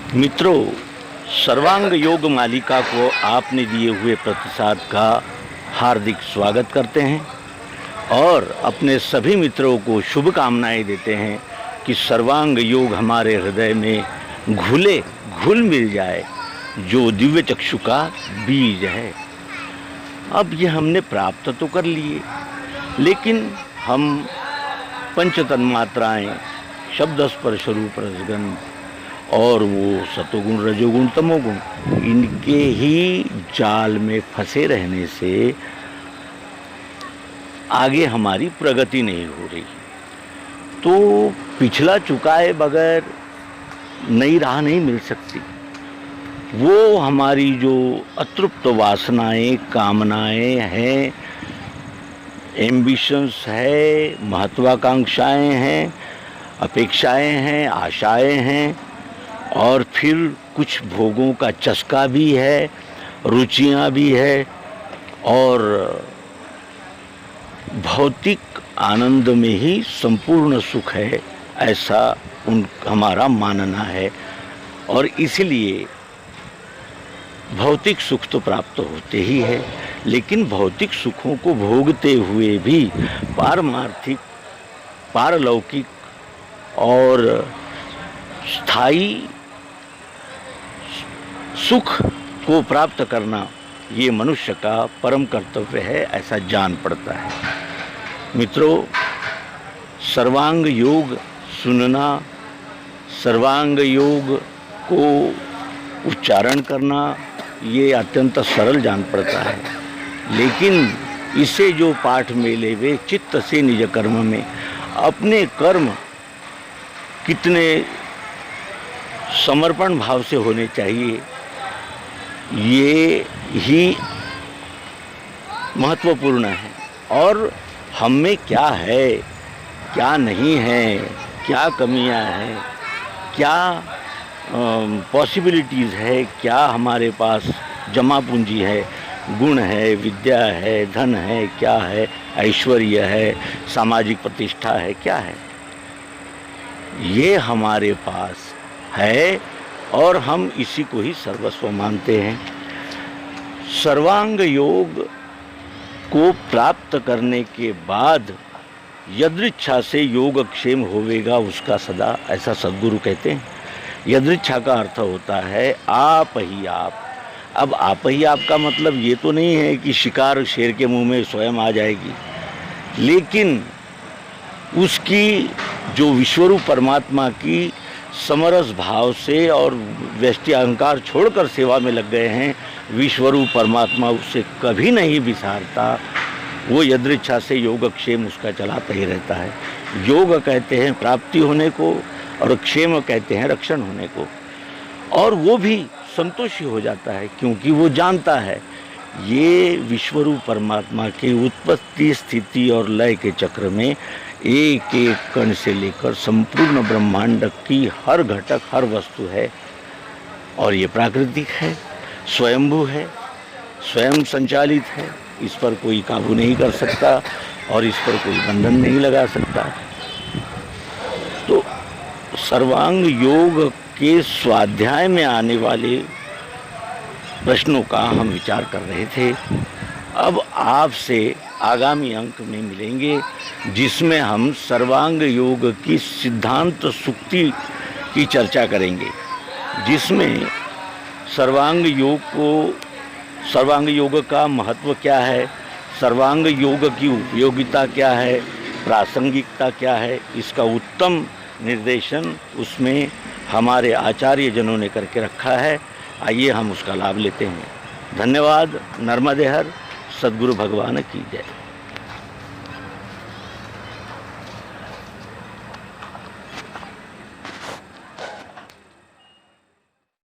मित्रों, सर्वांग योग मालिका को आपने दिए हुए प्रतिसाद का हार्दिक स्वागत करते हैं और अपने सभी मित्रों को शुभकामनाएं देते हैं कि सर्वांग योग हमारे हृदय में घुल मिल जाए, जो दिव्य चक्षु का बीज है। अब ये हमने प्राप्त तो कर लिए, लेकिन हम पंच तन्मात्राएं, शब्द स्पर्श रूप रसगंध और वो सतोगुण रजोगुण तमोगुण, इनके ही जाल में फंसे रहने से आगे हमारी प्रगति नहीं हो रही। तो पिछला चुकाए बगैर नई राह नहीं मिल सकती। वो हमारी जो अतृप्त वासनाएं, कामनाएं हैं, एम्बिशंस है, महत्वाकांक्षाएं हैं, अपेक्षाएं हैं, आशाएं हैं, और फिर कुछ भोगों का चस्का भी है, रुचियां भी है, और भौतिक आनंद में ही संपूर्ण सुख है, ऐसा हमारा मानना है। और इसलिए भौतिक सुख तो प्राप्त होते ही है, लेकिन भौतिक सुखों को भोगते हुए भी पारमार्थिक, पारलौकिक और स्थायी सुख को प्राप्त करना ये मनुष्य का परम कर्तव्य है, ऐसा जान पड़ता है। मित्रों, सर्वांग योग सुनना, सर्वांग योग को उच्चारण करना, ये अत्यंत सरल जान पड़ता है, लेकिन इसे जो पाठ मेले वे चित्त से निज कर्म में, अपने कर्म कितने समर्पण भाव से होने चाहिए, ये ही महत्वपूर्ण है। और हम में क्या है, क्या नहीं है, क्या कमियां हैं, क्या पॉसिबिलिटीज़ है, क्या हमारे पास जमा पूंजी है, गुण है, विद्या है, धन है, क्या है, ऐश्वर्य है, सामाजिक प्रतिष्ठा है, क्या है, ये हमारे पास है और हम इसी को ही सर्वस्व मानते हैं। सर्वांग योग को प्राप्त करने के बाद यदृच्छा से योगक्षेम होवेगा उसका सदा, ऐसा सद्गुरु कहते हैं। यदृच्छा का अर्थ होता है आप ही आप। अब आप ही आप का मतलब ये तो नहीं है कि शिकार शेर के मुंह में स्वयं आ जाएगी, लेकिन उसकी जो विश्वरूप परमात्मा की समरस भाव से और व्यष्टि अहंकार छोड़कर सेवा में लग गए हैं, विश्वरूप परमात्मा उसे कभी नहीं विसारता। वो यदृच्छा से योगक्षेम उसका चलाता ही रहता है। योग कहते हैं प्राप्ति होने को और क्षेम कहते हैं रक्षण होने को, और वो भी संतोषी हो जाता है, क्योंकि वो जानता है ये विश्वरूप परमात्मा के उत्पत्ति, स्थिति और लय के चक्र में एक एक कण से लेकर संपूर्ण ब्रह्मांड की हर घटक, हर वस्तु है, और ये प्राकृतिक है, स्वयंभू है, स्वयं संचालित है। इस पर कोई काबू नहीं कर सकता और इस पर कोई बंधन नहीं लगा सकता। तो सर्वांग योग के स्वाध्याय में आने वाले प्रश्नों का हम विचार कर रहे थे। अब आपसे आगामी अंक में मिलेंगे, जिसमें हम सर्वांग योग की सिद्धांत सूक्ति की चर्चा करेंगे, जिसमें सर्वांग योग का महत्व क्या है, सर्वांग योग की उपयोगिता क्या है, प्रासंगिकता क्या है, इसका उत्तम निर्देशन उसमें हमारे आचार्य जनों ने करके रखा है। आइए हम उसका लाभ लेते हैं। धन्यवाद। नर्मदे हर। सद्गुरु भगवान की जय।